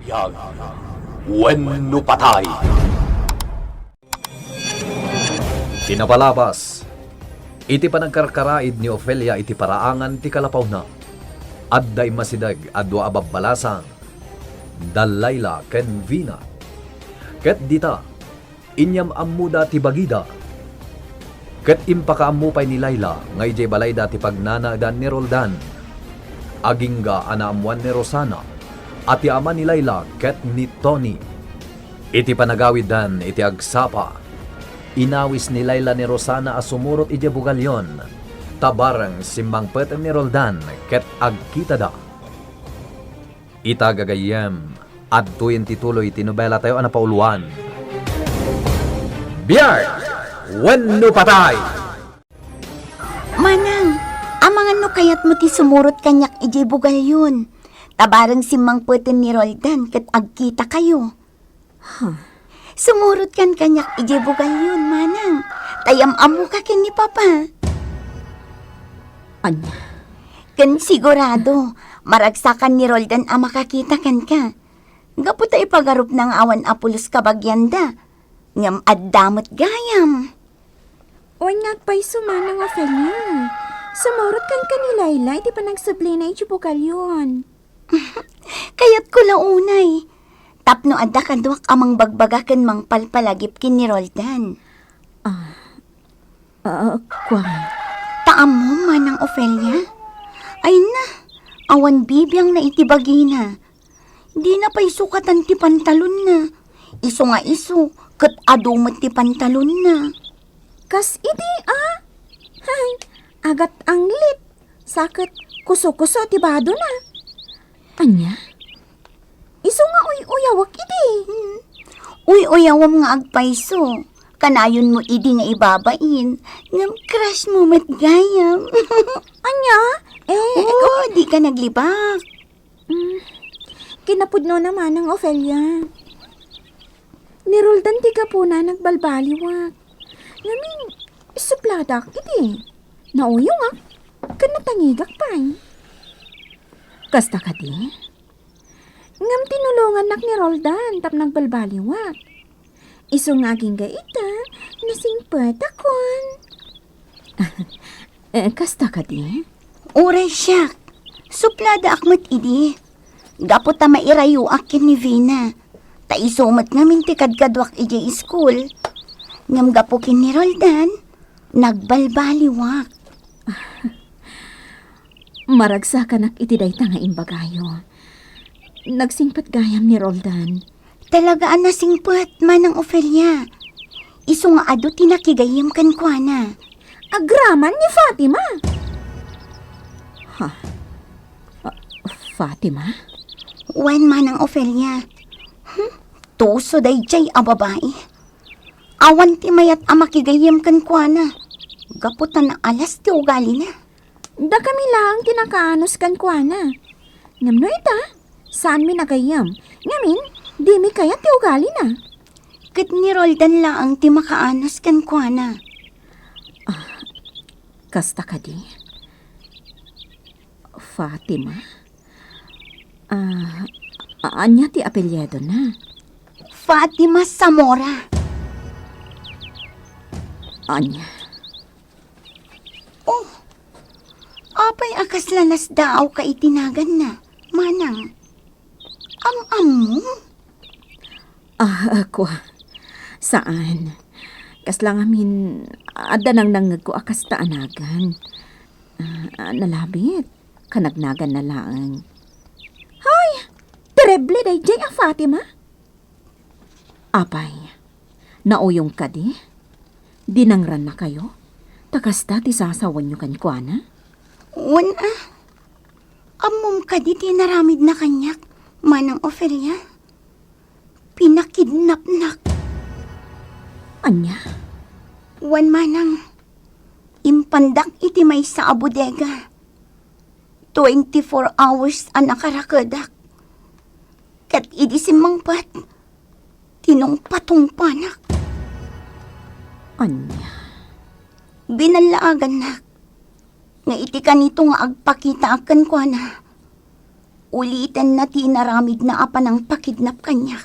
Biag wenno patay. Tinapalabas, iti panagkarkaraid ni Ofelia iti paraangan ti kalapaw na. Adday masidag adwa ababbalasang, Dalayla ken Vina. Ket dita, inyam ammuda ti bagida. Ket impakaammupay ni Layla, ngay jay balayda ti pagnanadan ni Roldan. Agingga anaamuan ni Rosana, at ti ama ni Layla ket ni Tony. Iti panagawidan iti agsapa. Inawis ni Layla ni Rosana as sumurot iti bugalyon. Tabarang simbang petem ni Roldan ket agkita da. Ita gagayem at tuyen tituloy tinobela tayo anapauluan. Biag wenno patay. Manang, amangan no kayat mo ti sumurot kanyak iti bugalyon. Tabarang simbang petem ni Roldan ket agkita kayo. Sumurot kan kanyak ije bugal yun, manang. Tayam-amu ka ken ni papa. Anya? Ken sigurado, maragsakan ni Roldan ang makakita kan ka. Gaputa ipagarup ng awan apulos kabagyanda. Ngam addamot gayam. O ngagpay sumanang Ofelia. Sumurot kan ka ni Layla, iti pa nagsubli na iti bukal yun. Kayat ko launay. Tapno adda kaduak amang bagbaga ken mang palpalagip kin ni Roldan. Kwan. Taam mo manang Ofelia? Ay na, awan bibiyang na itibagina. Di na pa'y sukatan ti pantalon na. Iso nga iso, kat adumot ti pantalon na. Kas idi Hay, agat ang lit. Sakit kuso-kuso ti bado na. Anya? Iso nga uyawak idi. Uyawam nga agpaiso. Kanayon mo idi nga ibabain. Ngam crush mo matgayam. Anya? Oo, di ka naglibak. Kinapudno naman ng Ofelia. Ni Roldan ti ka po na nagbalbaliwak. Namin, supladak idi. Nauyong kanatangigak pa'y. Kasta ka di? Ngam tinulungan nak ni Roldan tap nagbalbaliwak. Iso nga gaita, nasingpet akon. Kasta ka di? Uray siyak. Suplada akmat idi. Gapot ta mairayo akin ni Vina. Ta isumat ngamin ti kadkadwak iji school. Ngam gapukin ni Roldan, nagbalbaliwak. Maragsakan ak iti dayta nga imbagayo. Nagsingpat gayam ni Roldan. Talagaan na singpet, manang Ofelia. Iso nga ado tinakigayam kan kwa na. Agraman ni Fatima. Fatima? Wen manang Ofelia. Tuso day jay a babae. Awan ti mayat a makigayam kan kwa na. Gaputan na alas ti ugali na. Da kami lang tinakaanos kan kwa na. Ngam no ita? Saan mi nagayam? Ngamin, di mi kaya ti ugali na. Kat ni Roldan laang ti makaanos kan kwa na. Kasta ka di? Fatima? Anya ti apelyedo na? Fatima Zamora. Anya? Oh, apay akas lanas daaw ka itinagan na, manang. Am-am mo? Ako. Saan? Kas lang amin, ada nang nangag ko akas taanagan. Nalabit, kanagnagan na lang. Hay! Tereble day jay a Fatima. Apay, nauyong ka di? Dinangran na kayo? Takasta ti sasawan nyo kan kuana? Wana. Amom ka di tinaramid na kanyak, manang Ofelia. Pinakidnap nak. Anya? Wan manang. Impandak iti may sa abodega. 24 hours ang nakarakadak. Kat idi simangpat. Tinong patong panak. Anya? Binalaagan nak. Nga iti kanito nga agpakita akan ko na. Ulitin na tinaramid na apa ng pakidnap kanya.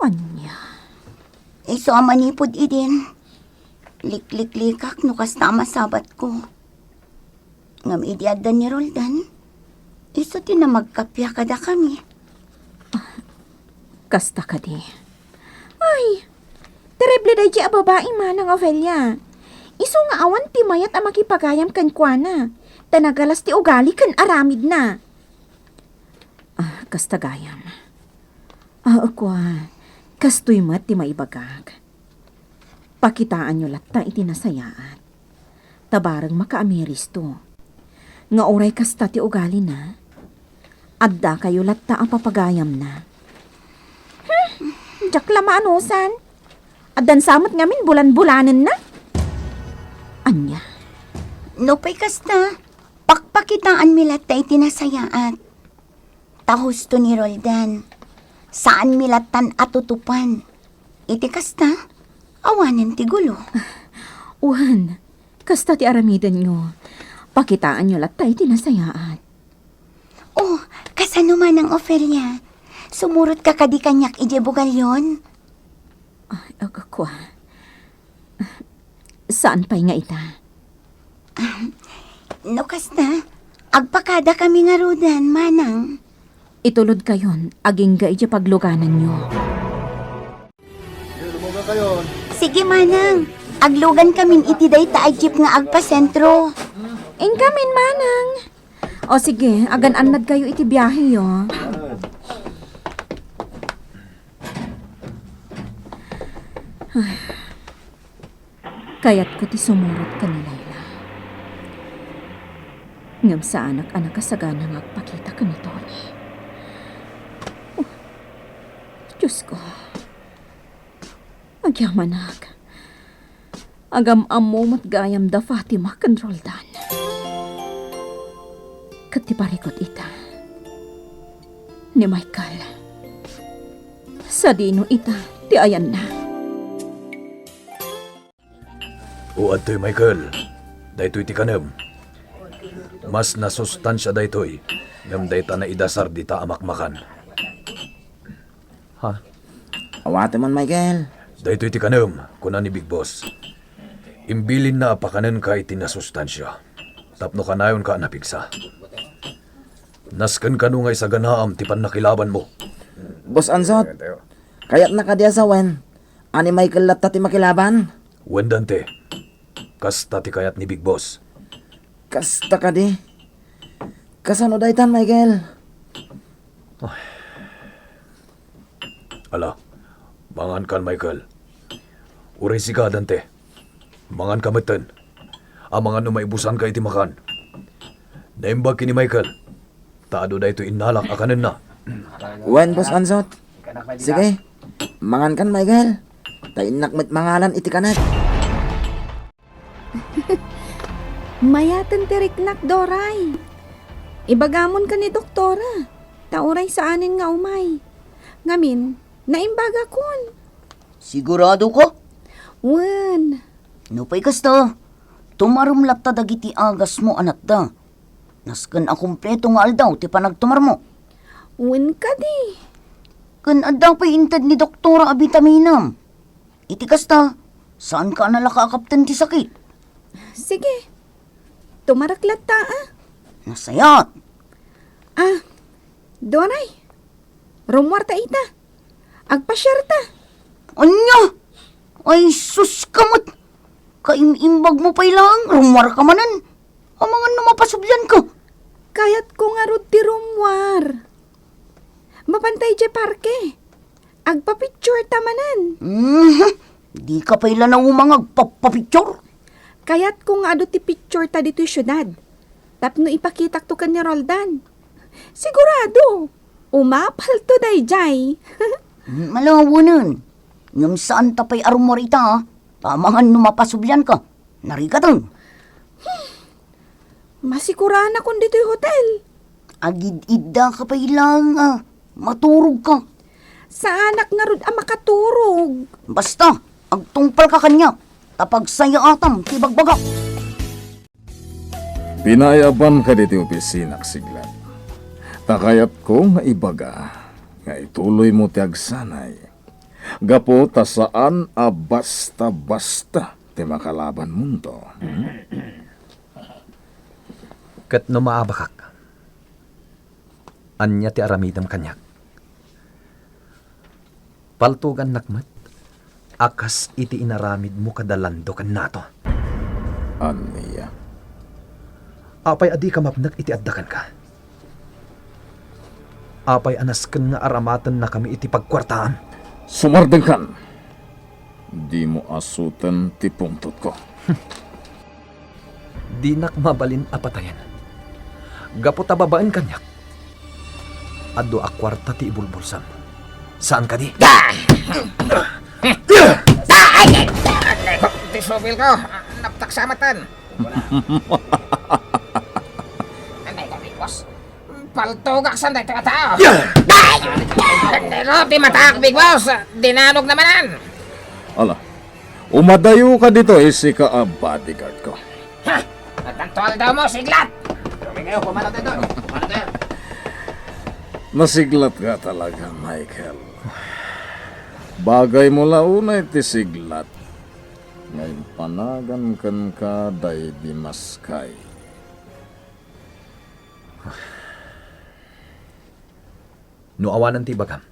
Anya. Iso manipod idin. Liklik-likak no kastama sabat ko. Ngam idiadan ni Roldan. Iso tinamagkapya kada kami. Kasta ka di. Ay, terrible day a babae manang Ofelia. Iso nga awan ti mayat ang makipagayam kan kuana. Tanagalas ti ugali kan aramid na. Kasta gayam. Akwa, kastoy mat ti maibagag. Pakitaan nyo latta iti nasayaat. Tabarang makaamiris to. Nga oray kasta ti ugali na. Adda kayo latta ang papagayam na. Jak lamaan osan. Addan samot ngamin bulan-bulanan na. Anya. No pa'y kasta. Pakpakitaan milat tayo tinasayaat. Tahos to ni Roldan. Saan milatan atutupan? Iti kasta, awanan ti gulo. Uhan, kasta ti aramidan nyo. Pakitaan nyo latay tinasayaat. Oh, kasano man ang Ofelia? Sumurot ka kadi kanyak ije bugalyon? Ay, agakwa. Saan pa'y nga ita? No kasta, agpakada kami nga rudan, manang. Itulod kayon, aging ga ije pagluganan nyo. Sige, manang. Aglugan kamin itiday ta jeep nga agpasentro. Ingkamin manang. O sige, agan anad kayo iti biyahe yo. Ay, kayat ko ti sumurot ka ni Layla. Ngam sa anak-anak kasagana nga agpakita ka ni Tony. Oh, Diyos ko. Agyamanag. Agam amo matgayam da Fatima kan Roldan. Katiparikot ita. Ni Michael. Sa dino ita, ti ayan na. O adtoy Michael, daytoy ti kanem. Mas nasustansya daytoy, ngam dayta na idasar dita amakmakan. Ha? Awate man, Michael. Daytoy ti kanem, kuna ni Big Boss. Imbilin na apakanen ka iti nasustansya. Tapno kanayon ka napigsa. Nasken kanu ngay sa ganaam ti pannakilaban mo. Boss Ansot, kayat nakadya sa wen. Ani Michael latta ti makilaban. Wendante, kasta ti kayat ni Big Boss. Kasta ka di. Kasano daytan, Michael? Ala, mangan kan Michael. Uray siga, Dante. Mangan kameten. Amangan no maibusan ka iti makan. Naimbag kini Michael. Taado da ito inalak akanen na. Wen, Boss Ansot. Sige, mangan kan, Michael. Tainak met mangalan iti kanat. Mayatan tiriknak, Doray. Ibagamon ka ni doktora. Tauray sa anin nga umay. Ngamin, naimbaga kun. Sigurado ko? Wen. No pa'y kasta. Tumarumlap ta dagiti agas mo anat da. Nasken a kumpleto nga aldaw ti panagtumar mo. Wen ka di. Kan addaw pa'y intad ni doktora a bitaminam. Iti kasta, saan ka nalakakapten ti sakit? Sige. Tumaraklat ta Nasayat. Doray. Rumwarta ita. Agpasyarta. Anya? Ay, sus kamot. Kaimimbag mo pa'y lang, rumwar ka manan. Amangan na mapasubyan ka. Kayat ko nga rod ti rumwar. Mapantay je parke. Agpapicture tamanan. Di ka pa'y lang na umangag papapicture. Kayat ko nga ado ti picture ta dito'y syudad. Tapno ipakitak to kan ni Roldan. Sigurado. Umapal to dayjay. Malawanan. Ngam saan tapay arumorita, tamangan numapasubyan ka. Narikatan. Masiguraan akong dito'y hotel. Agid-idda ka pa'y lang, maturog ka. Sa anak nga rod ang makaturog. Basta, agtungpal ka kanya. Tapag saya atam, tibagbaga. Pinayaban ka diti opisina siglan. Takayat ko nga ibaga, nga ituloy mo ti agsanay. Gapo ta saan a basta-basta ti makalaban mo to. Ket no maabakak. Anya ti aramidam kanyak. Paltugan nakmat, akas iti inaramid mo kadalando kan nato. Aniya. Apay adi ka mapnak iti addakan ka. Apay anasken nga aramatan na kami iti pagkwartaan. Sumardeng kan. Di mo asutan ti pungtot ko. Di nak mabalin apatayan. Gapot ababaan kanyak. Ado akwarta ti ibulbulsam. Saan ka di? Tisobil ko, naptak sa matan. Anday ka, Big Boss. Paltugak sa anday tao. Pero di matak, Big Boss. Dinanog namanan. Ala, umadayo ka dito, isi ka a bodyguard ko. Ha! At ang tuwal daw mo, siglat! Ngayon, pumanat na doon. Nasiglat ka talaga, Michael. Bagay mo launay ti siglat. Ngayon panagan kan ka day di maskay. No awanan ti bagam.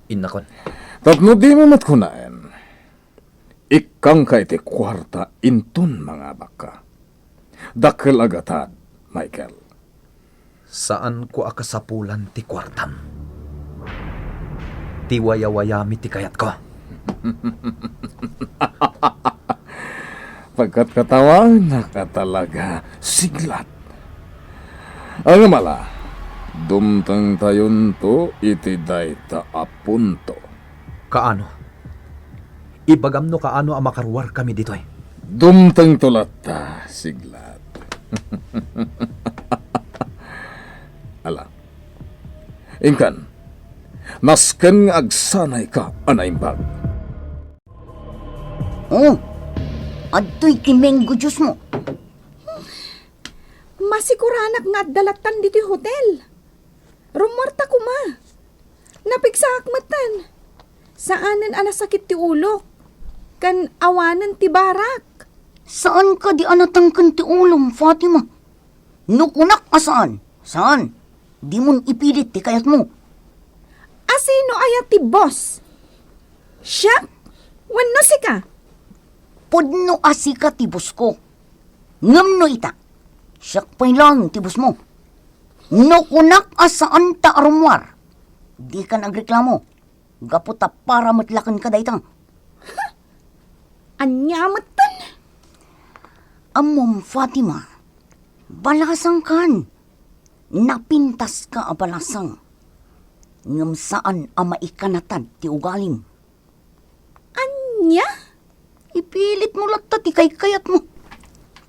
Innakon. Tapno di mo matkunaen. Ikang ka iti kwarta intun mga baka. Dakkel agatad, Michael. Saan ko akasapulan ti kwartam? Ti wayawayami ti kayat ko. Pagkat katawang naka talaga siglat. Ang mala, dumtang tayon to iti dayta apunto. Kaano? Ibagam no kaano ang makarwar kami ditoy. Dumtang tulat ta, siglat. Ala, ingkan, nasken nga agsanay ka anaimbag. Oh, adto'y kimenggo Diyos mo. Masiguranak nga dalatan dito yung hotel. Rumarta ko ma. Napigsak matan. Saanan anasakit ti ulo? Kan awanan ti barak. Saan ka di anatangkan ti ulong, Fatima? Nukunak asaan? Saan? Di mon ipilit ti kayat mo. Asino ayat ti boss? Siya? Wano si ka? Podno asika ti bus ko. Ngam no ita. Siyak pa'y lang ti bus mo. Nukunak asaan ta arumwar. Di ka nagreklamo. Gaputa para matlakan ka daytang. Anyamatan. Amom, Fatima. Balasang kan. Napintas ka a balasang. Ngam saan ama ikanatad ti ugalim. Anya? Ipilit mo latta ti kayat mo.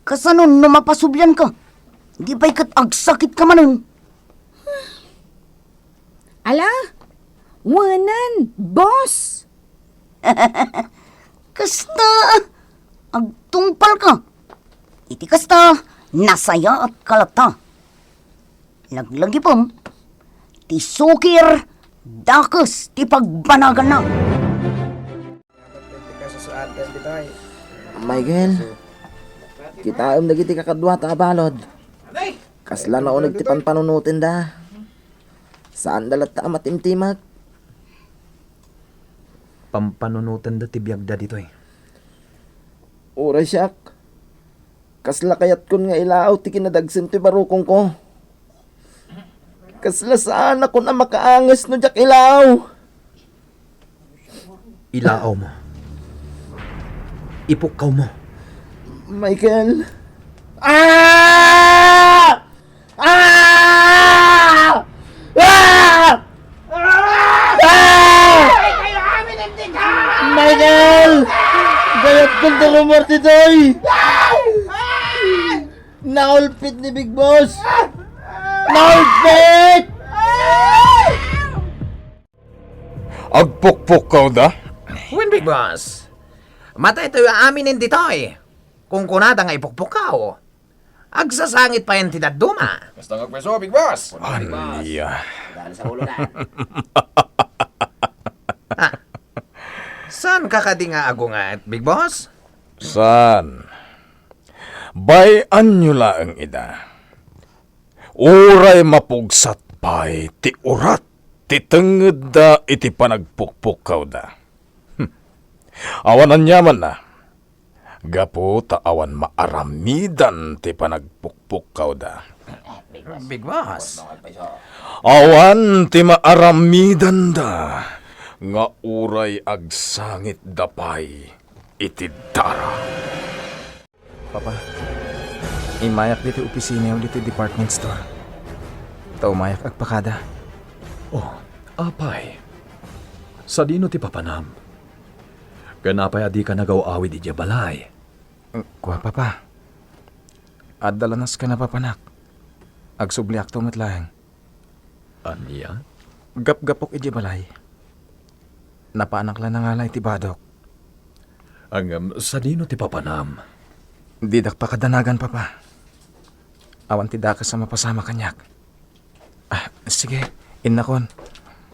Kasanon na mapasubyan ka. Di ba'y kat agsakit ka manon. Ala? Wanan, boss. Kasta, agtungpal ka. Iti kasta, nasaya at kalata. Laglagi pom, ti sukir, dakes, ti pagbanagan na. Michael, kita dagiti kakadwa ta balod. Kasla na unag ti panpanunutin da. Saan dalat ta matimtimak? Pampanunutan da ti biyagda ditoy. Ura siyak. Kasla kayat kun nga ilaaw ti kinadagsim ti barukong ko. Kasla saan ako na makaangas no jak ilaaw. Ilaaw mo. Ipukaw mo. Michael. Ah! Ah! Ah! Ah! Michael! Gayat kong tulumor titoy! Naulpit ni Big Boss! Naulpit! Agpukpuk ka da? When Big Boss, mata ito yung aminin dito eh. Kung kunada nga ipukpuk ka o. Agsasangit pa yan titad duma. Basta ngagpeso, Big Boss. Aniya. Dahil sa ulo na. Saan ka nga agungat, Big Boss? San? Bayan nyo lang ida. Uray mapugsat pa'y ti urat, ti tenged da iti panagpukpukaw da. Awanan yaman na. Gapo ta awan maaramidan ti panagpukpukaw da. Big Boss? Awan ti maaramidan da. Nga uray agsangit dapay iti dara. Papa, imayak dito opisina o dito department store. Tao mayak agpakada. Oh, apay. Sa dino ti papanam. Ganapay adi ka nagaw-awi di balay. Kuha papa. Adalanas ka na papanak. Agsubli akto matlaang. Aniya? Gap-gapok iji balay. Napaanak lang na nga lang iti badok. Sa dino ti papanam. Didak pa kadanagan papa. Awan ti dakas sa mapasama kanyak. Sige, innakon.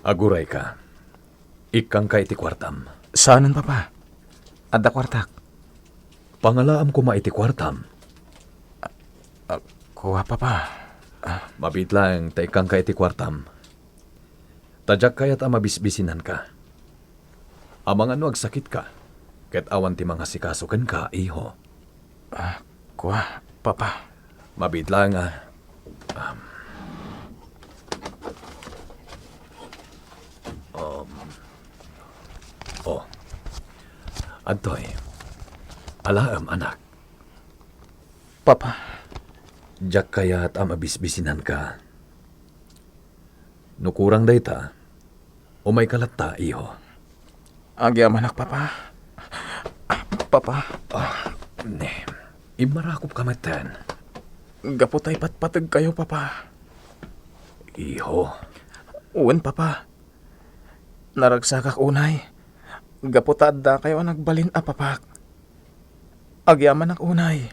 Aguray ka. Ikang ka iti kwartam. Saanan papa? Adda kwartak. Pangalaam ko maiti kwartam. Kuha papa. Mabit lang, ta ikang ka iti kwartam. Tadyak kayat ang mabisbisinan ka. Amang ano agsakit ka. Ket awan ti mga sikasuken ka, iho. Kuha papa. Mabit lang Antoy, alaam anak. Papa. Diyak kayat ang mabisbisinan ka. Nukurang dayta, umay kalata, iho. Agyam anak papa. Papa. Imarakop ka matan. Gaputay patpatag kayo papa. Iho, Uwan papa. Naragsakak unay. Gaputad da kayo nagbalin papak. Agyaman ang unay.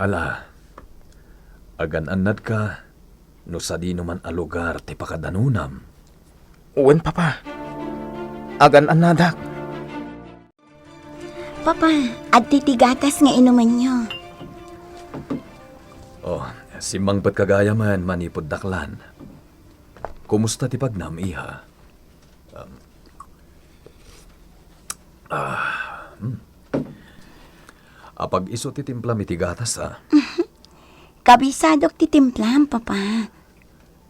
ala. Agan-anad ka, no sa di naman a lugar ti pakadanunam. Uwan papa. Agan anadak. Papa, at titigatas nga inuman nyo. Oh, si Mangpat kagaya man manipod daklan. Kumusta ti pagnam, iha? Apag iso ti timpla mitigatas, Kabisadok ti timplam, papa.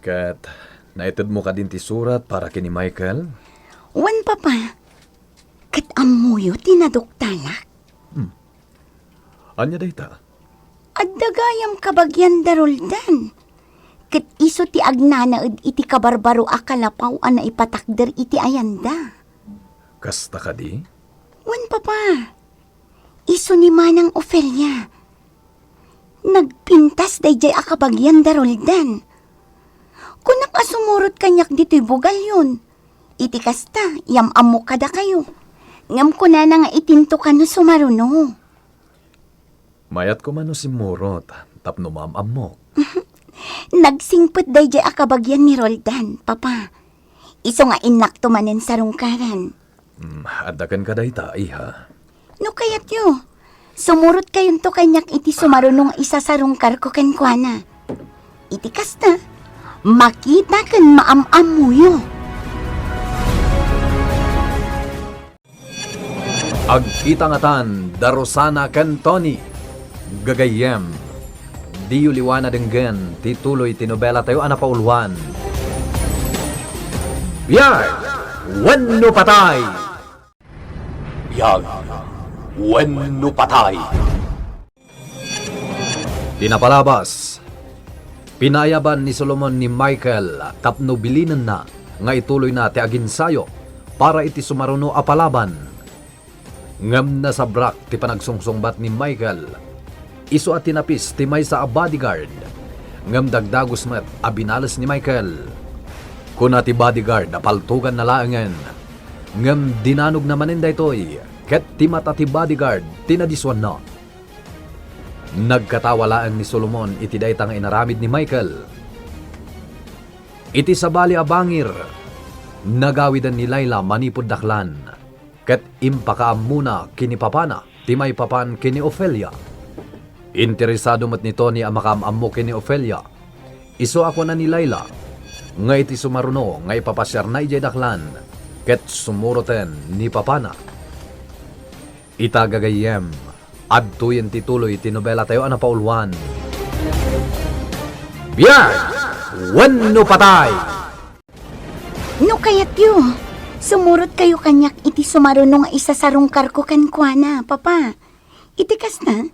Kat, naitid mo ka din ti surat para kini Michael? Wan, papa. Kat amuyo tinadoktalak. Anya dayta? At dagayam kabagyan daruldan. Kat iso ti agnanaed iti kabarbaro akalapaw na ipatakder iti ayanda. Kasta ka di? Wan, papa. Iso ni Manang Ofelia. Nagpintas dayjay akabagyan daruldan. Kunak asumurot kanyak dito'y bugal yun. Iti kasta, yamam mo kada kayo. Ngam ko na nga itinto ka no sumaruno. Mayat ko man no si Murot, tapno mamam mo. Nagsingpet dayjay akabagyan ni Roldan, papa. Iso nga inakto manen sa rungkaran. Adakan ka dayta, iha. No kayat yo, sumurot kayon to kanyak iti sumaruno nga isa sa rungkar ko kenkwana. Iti kasta, makita kan maamam mo yo. Agkita nga tan, Darosana ken Tony. Gagayem. Di uliwana denggen, tituloy tinobela tayo anapauluan. Biyag! Wenno patay! Biyag, wenno patay. Tinapalabas. Pinayaban ni Solomon ni Michael tapno bilinan na nga ituloy na ti aginsayo para iti sumaruno a palaban. Ngam na sa brak ti panagsungsungbat ni Michael. Iso at tinapis ti may sa bodyguard. Ngam dagdagos met abinalas ni Michael. Kuna ti bodyguard apaltugan na laangan. Ngam dinanog naman inday toy. Ket ti mata ti bodyguard tinadiswan na. Nagkatawalaan ni Solomon iti daytang inaramid ni Michael. Iti sabali abangir, nagawidan ni Layla manipod daklan, ket impakaam muna kini papana, timay papan kini Ophelia. Interesado mat nito ni amakam mo kini Ophelia. Iso ako na ni Layla, nga iti sumaruno nga ipapasyar na ijay daklan, ket sumuroten ni papana. Itagagayem, adtuyen tituloy tinobela tayo anapaulwan. Biyag! Wenno patay! No kayat yu, sumurot kayo kanyak iti sumarunong nga isa sarungkar ko kankwana, papa. Itikas na,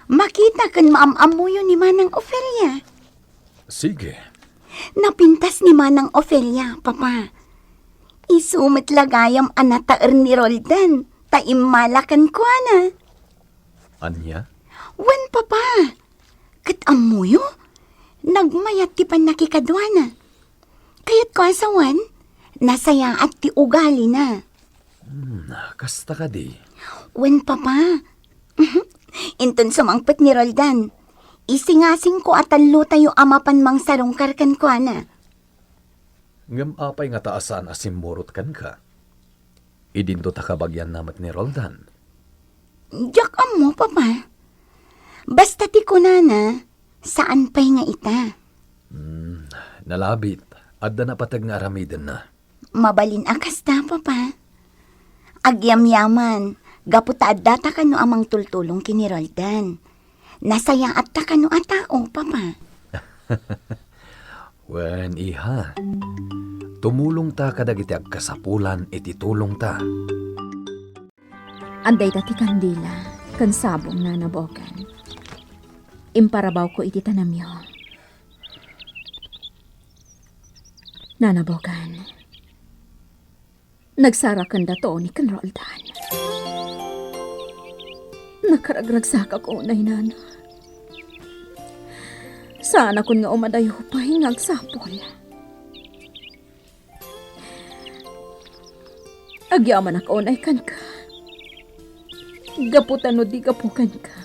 makita kan maamamuyo ni Manang Ophelia. Sige. Napintas ni Manang Ophelia, papa. Isumit lagayam anataer ni Roldan, taimalakan kwa na. Anya? Wen, papa. Kat amuyo, nagmayat ti pan nakikadwana. Kayat ko asawan, nasaya at ti ugali na. Kasta ka di. Wen, papa. Inton sumangpet ni Roldan. Isingasing ko atallo tayo amapan mang sarungkar kan kwa na. Ngam apay nga taasan asimurot kan ka. Idinto takabagyan namat ni Roldan. Diyak mo, papa. Basta ti kunana, saan pa'y nga ita? Nalabit, adda na patag nga aramiden na. Mabalin akas ta, papa. Agyam-yaman, gaputa data ka no amang tultulong kini Roldan. Nasaya at ta ka no atao, papa. Wen, iha. Tumulong ta kadagiti agkasapulan iti tulong ta. Anday dati kandila, kan sabong na nabokan. Imparabaw ko iti tanamyo. Nanabokan. Nagsarakan dato ni kan Roldan. Nakaragragsaka ko unay nana. Sana kun nga umadayo pa hingagsapol. Agyaman ako unay kan ka. Gaputan o di gapukan ka.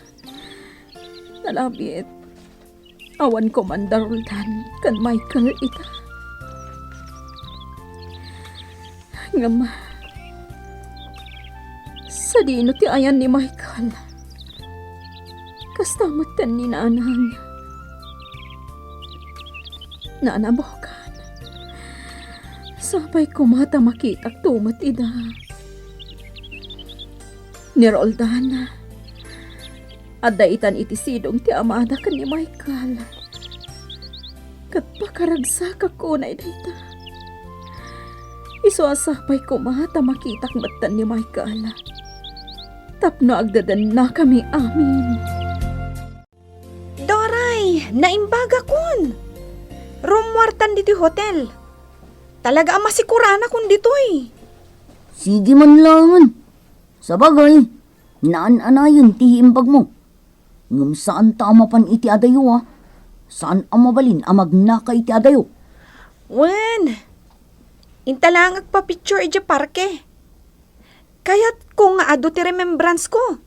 Nalabit. Awan ko man Roldan kan Michael ita. Ngama. Sa dino ti ayan ni Michael. Kastamatan ni nanang. Naanabokan. Sabay ko mata makitak tumat ida. Ni Roldan. Adaitan iti sidong ti amada kan ni Michael. Kat pakaragsak ako na idayta. Iso asapay ko mata makitak matan ni Michael. Tapno agdadan na kami amin. Doray, naimbaga kun. Rumwartan dito hotel. Talaga ang masikurana kun ditoy. Sige man langan. Sabagay, naan-anayon ti himbag mo. Ngam saan ta amapan iti adayo Saan amabalin amag naka iti adayo? Wen, intalang agpa-picture iti parke. Kaya't kung nga ado ti remembrance ko.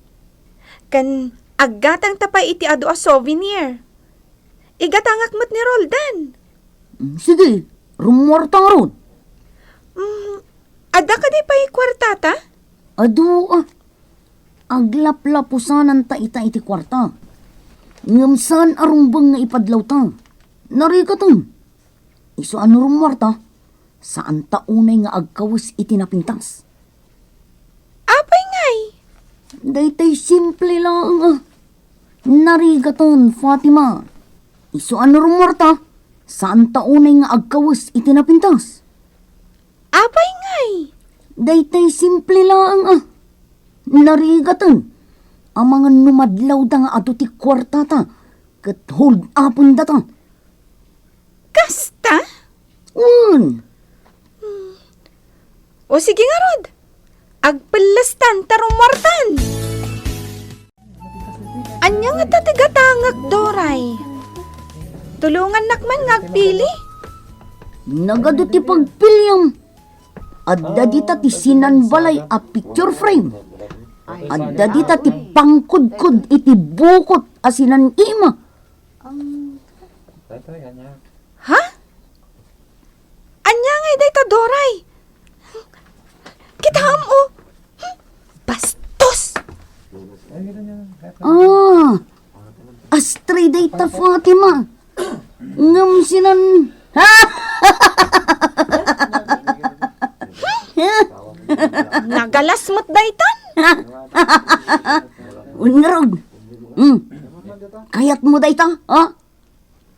Kan aggatang tapay iti ado a souvenir. Igatangak mat ni Roldan. Sige, rumwarta nga ron. Ada ka di pa'y kwartata? Adu aglaplapusanan ta ita iti kwarta. Ngam saan arumbang nga ipadlaw ta. Narikatang. Iso ano rumwarta? Saan ta unay nga agkawis iti napintas? Apay ngay. Daytay simple lang Narigatan, Fatima. Iso ano rumwarta? Saan ta unay nga agkawis iti napintas? Apay ngay. Daytay simple lang Narigatan. Ang mga numadlaw da nga ato ti kwartata. Kat hold upon data. Kasta? O sige nga Rod. Agpalastan tarumwartan. Anya nga tatigatangak, Doray. Tulungan nakman ngagpili. Nagado ti pagpilyam. Adda dita ti sinanbalay a picture frame. Adda dita ti pangkudkud iti bukot asinan ima. Ha? Anya nga day ta, Doray? Kita mo. Bastos! Astray day ta Fatima. Ngam sinan... Nagalas mo't daytan? Unrog. Kayat mo day ta, ha?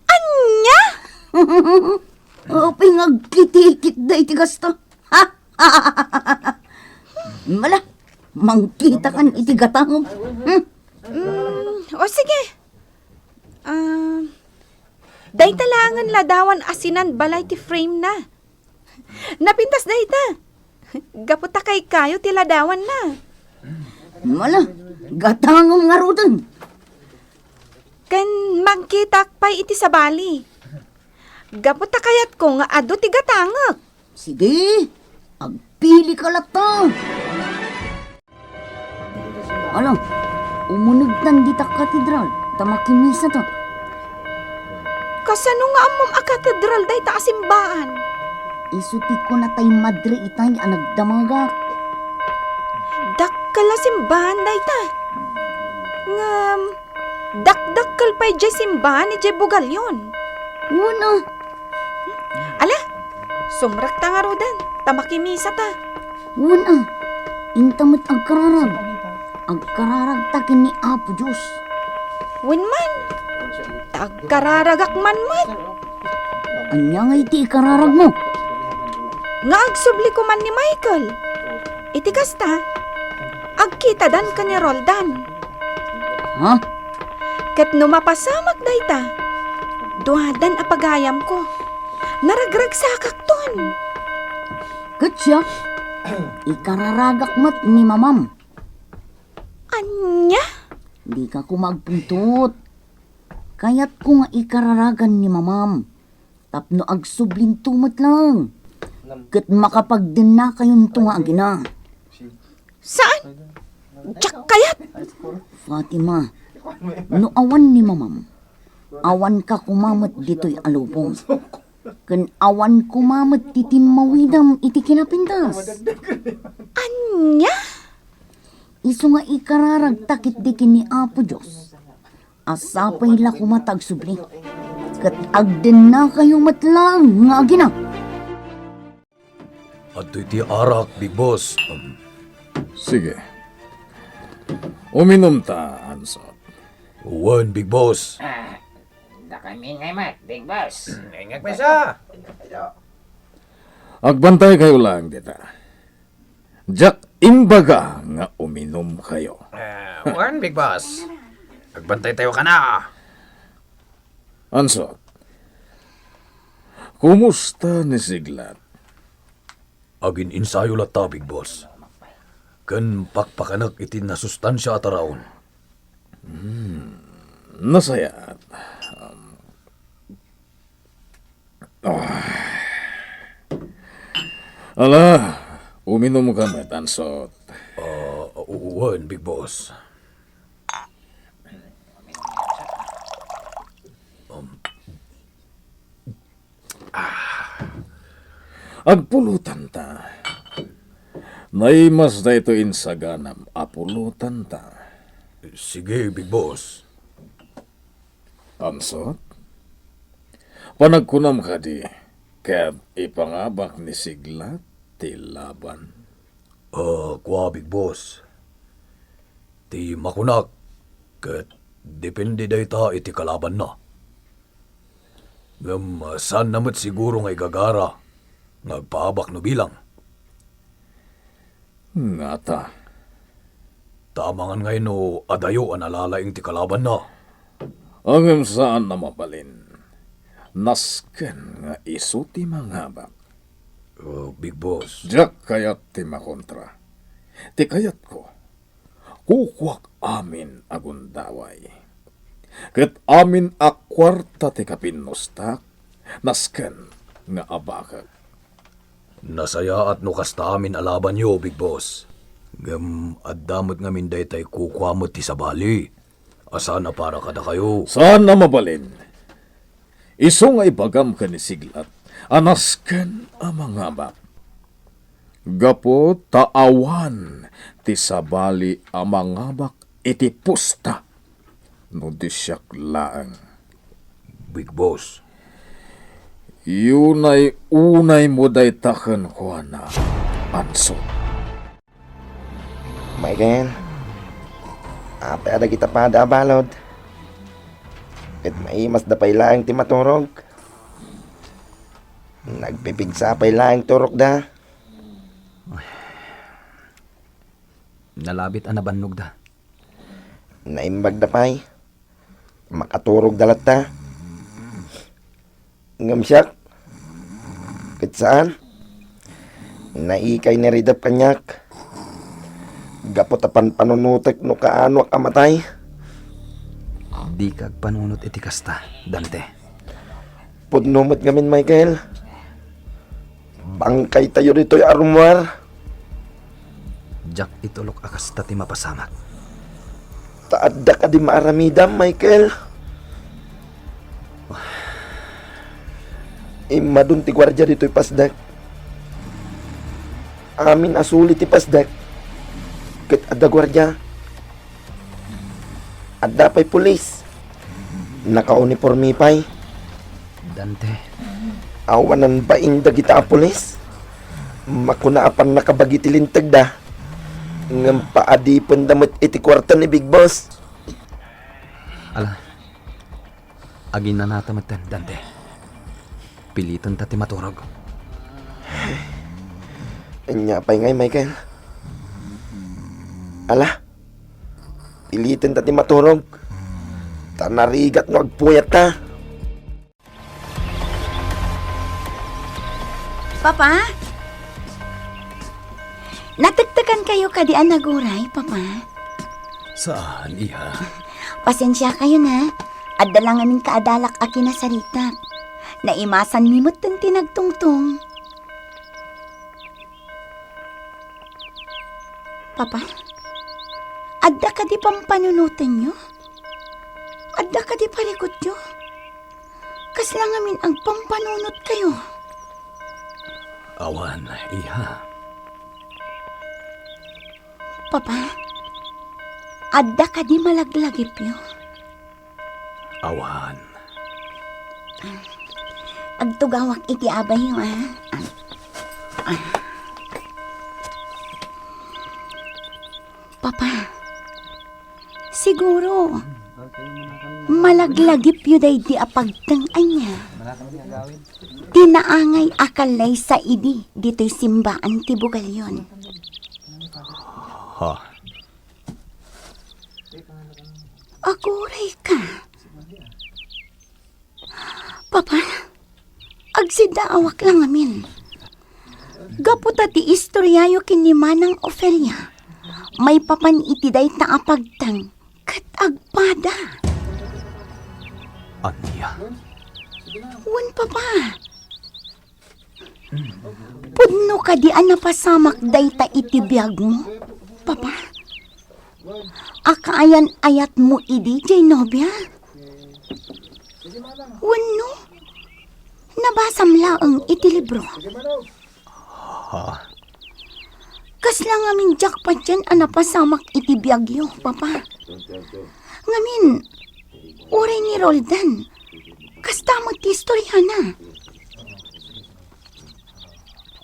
Anya? Pingagkitikit day ti gasta. Ha? Mala, mangkita kan iti gatangog. O sige. Day talangan ladawan asinan balay ti frame na. Napintas day ta. Gaputa kay kayo ti ladawan na. Mala, gatangog nga rudan. Kan mangkitak pa'y iti sa bali. Gaputa kayat ko nga ado ti gatangak. Sige, agpili ka lata. Alam, umunag tan dita katedral, tamakimisa to. Kasano nga amom a katedral day ta asimbaan? Isuti ko na tay madre itay anagdamagak. Dakkala simbahan day ta. Ngam, dakdakkal pa'y jay simbahan ni jay bugalyon. Una, Ala, sumrak ta nga rodan, tamakimisa ta. una, intamot ang kararag. Ang kararag takin ni Apo Diyos. Winman, tagkararagak man mat. Anya nga iti ikararag mo. Nga agsubli ko man ni Michael. Iti kasta, agkita dan ka ni Roldan. Ha? Kat numapasamak day ta, duwadan apagayam ko. Naragrag sa kakton. Katsya, ikararagak mat ni mamam. Anya? Di ka ko magpuntot. Kaya't ko nga ikararagan ni mamam. Tapno agsublin tumat lang. Kat makapagdin na kayon tunga agina. Saan? Tsak kayat? Fatima, no awan ni mamam. Awan ka kumamot dito'y alubong. Kan awan kumamot iti mawidam iti kinapintas. Anya? Isu nga ikararag takit dikin ni Apo Diyos. Asapay la kumatag subli. Kat agden na kayo matlang nga agina. At iti arak, Big Boss. Sige. Uminom ta, Ansot. Uwan, Big Boss. Da kami ngay mat, Big Boss. Ingag pa siya. Agbantay kayo lang, dita. Jack, imbaga nga uminom kayo. Uwan, Big Boss. Nagbantay tayo ka na. Ansot, kumusta ni Siglat? Agin insayo lata, Big Boss. Kan pakpakanak iti nasustansya at araon. Nasayat. Ala, uminom ka met, Ansot. Uwan, Big Boss. Agpulutan ta. Naimas da ito insaganam, apulutan ta. Sige, Big Boss. Ansot? Panagkunam ka di, kaya't ipangabak ni Siglat ti laban. Kwa, Big Boss. Ti makunak, kat depende day ta iti kalaban na. Ngam, saan namat siguro nga igagara, nagpaabak no bilang. Nga ta. Tamangan ngayon no adayo ang alalaing ti kalaban na. Ang saan na mabalin, nasken nga isu ti mangabak. Big Boss. Jack kayat ti makontra. Ti kayat ko, kukwak amin agundaway. Ket amin akwarta ti kapinostak, nasken nga abakag. Nasaya at no kasta amin alaban yo, Big Boss. Ngam addamot ngamin daytay kukwamot ti sabali. Asa na para kada kayo? Saan na mabalin? Iso nga ibagam ka ni Siglat, anasken ang mga amak. Gapo taawan ti sabali ang mga amak iti pusta. No di siyak laang. Big Boss, Yunay unay mo day taken ko na anso. Michael, apa ada kita pada balod? Ket maimas da pay laeng ti maturog. Nagpipigsa pay laeng turok da. nalabit ang nabannog da. Naimbag da pay. Makaturog dalat ta. Ngam siyak. Ket saan? Naikay ni ridap kanyak. Gapotapan panunutek no kaano kamatay. Di kag panunot iti kasta, Dante. Pudnumot gamin, Michael. Bangkay tayo dito'y arumar. Jack itulok akasta ti mapasamak. Taadda ka di maaramidam, Michael. Imadun ti gwardya dito'y pasdak. Amin asuli ti pasdak. Ket adda gwardya. Adda pa'y pulis. Naka-uniforme pa'y. Dante, Awanan ba inda kita a pulis? Makunaapan nakabagi ti lintag da. Ngam paadipan damit iti kwarta ni Big Boss. ala. Agin na natamatan, Dante. Piliton ta ti maturog. Anya pa'y ngay, Michael. Ala. Pilitin ta ti maturog. Tanarigat no agpuyat ta. Papa? Natagtagan kayo kadian naguray, Papa? Saan, iha? Pasensya kayo na. Adda lang amin kaadalak akin na sarita. Naimasan mimot ng tinagtungtong. Papa? Adda ka di pampanunutan nyo? Adda ka di palikot nyo? Kas lang amin ang pampanunot kayo. Awan, iha. Papa? Adda ka di malaglagip nyo? Awan. Agtugawak iti abay nyo, ah. Papa, siguro, malaglagip yu day di apagtangay niya. Tinaangay akalay sa idi, dito'y simbaan ti Bugalyon. Ha? Aguray ka. Papa, agsidaawak lang amin. Gaputa ti istoryayo kinimanang Ofelia. May papan itiday ta apagtang kat agpada. Anya? Wan, Papa. Pudno ka di napasamak day ta itibiyag mo, Papa. Akaayan ayat mo idi, jay nobya. Wan no? Nabasam laang iti libro. Ha? Kas lang aming jackpot dyan napasamak iti biyagyo, Papa. Ngamin, uray ni Roldan. Kas tamot ti istorya na.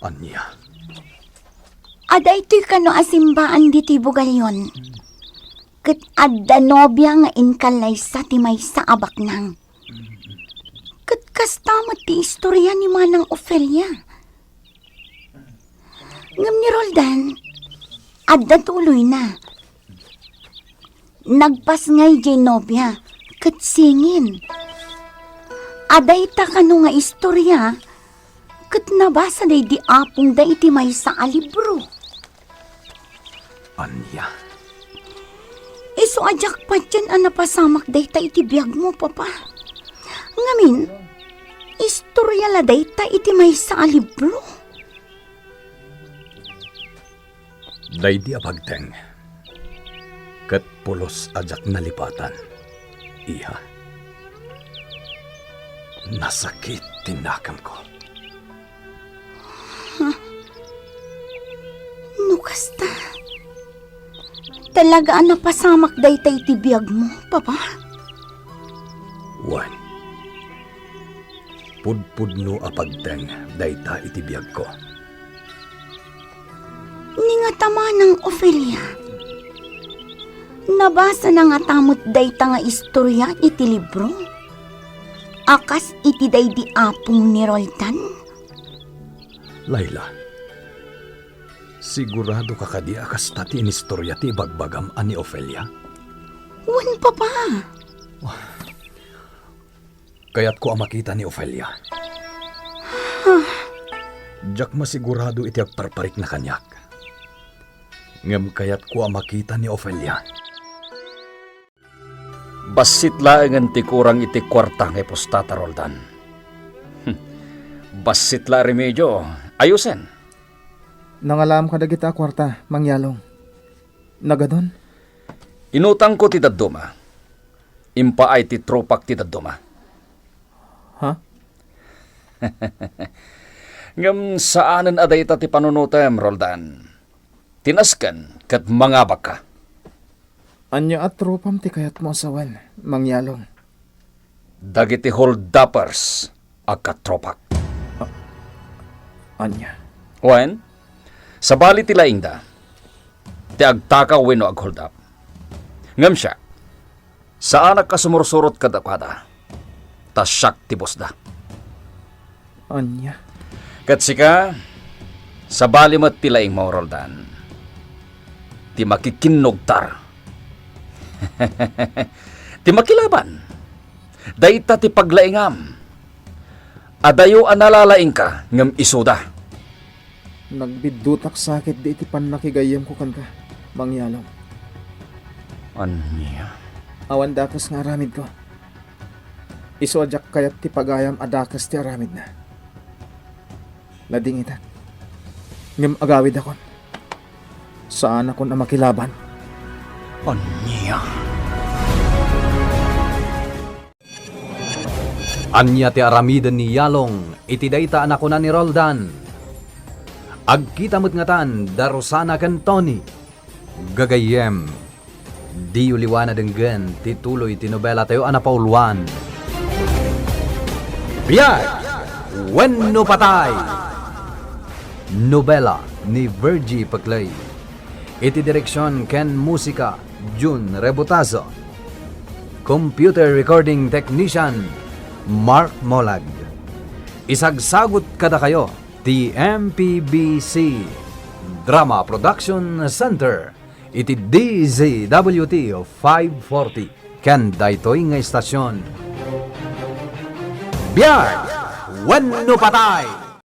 Anya? Ada ito'y kano asimbaan di ti Bugalyon. Kat adda nobya nga inkalay sa timay sa abak nang. Kat kas tamot ti istorya ni Manang Ofelia. Ngam ni Roldan, adda tuloy na. Nagpas ngay jay nobya, kat singin. Aday ta kano nga istorya, kat nabasa day di apong da iti may sa alibro. Anya? Iso ajak pa dyan napasamak day ta iti biyag mo, Papa. Ngamin, istorya la day ta iti may sa alibro. Daydi abagteng. Kat pulos ajak nalipatan. Iha. Nasakit tinakam ko. Nukasta. Talaga napasamak daytay tibiyag mo, papa? Wan. Pudpudno apagteng dayta itibiyag ko. Ni nga tama ng Ophelia. Nabasa na nga tamot dayta nga istorya iti libro. Akas iti daydi apong ni Roldan. Layla, sigurado ka kadi akas tati inistorya ti bagbagam ani Ophelia? Wan, papa. Kaya't ko ang makita ni Ophelia. Diyak masigurado iti agparparik na kanyak. Ngam kaya't ko ang makita ni Ophelia. Basit laengan ti kurang iti kwarta nga postata Roldan. Basit la remedyo, ayusen. Nangalam ka dagita kwarta, mangyalong. Nagadon? Inutang ko ti dadduma. Impa ay ti tropak ti dadduma. Ha? Ngam saanen aday ita ti panunutem, Roldan. Tinaskan kat mangabak ka. Anya at tropam ti kayat mo asawan, mangyalong. Dagiti hold-uppers agkat tropak. Anya? Wen, sa bali ti laing da, ti agtakaw wenno ag hold up. Ngam siya, saan nagkasumursurot kadakada, tas siyak ti boss da. Anya? Kat sika, sa bali mat ti laing mo, Roldan, ti makikinugtar. Ti makilaban, dayta ti paglaingam, adayo analalaing ka ngam isuda. Nagbidutak sakit di iti pan nakigayam ko kan ka, mangyalong. Anya? Awan dakas nga aramid ko. Isodyak kayat ti pagayam adakas ti aramid na. Lading itak. Ngam agawid akon. Saan ako na makilaban? Anya? Anya ti aramiden ni Yalong, iti dayta anak ko na ni Roldan. Agkita mo't ngatan, darusana kan Tony. Gagayem, di uliwana denggen, tituloy tinobela tayo anapauluan. Biyag, wenno patay. Nobela ni Virgie Paclay. Iti direksyon ken musika, Jun Rebutazo. Computer recording technician, Mark Molag. Isagsagot kada kayo, ti MPBC Drama Production Center. Iti DZWT 540 ken daytoy nga istasyon. Biyag, wenno patay.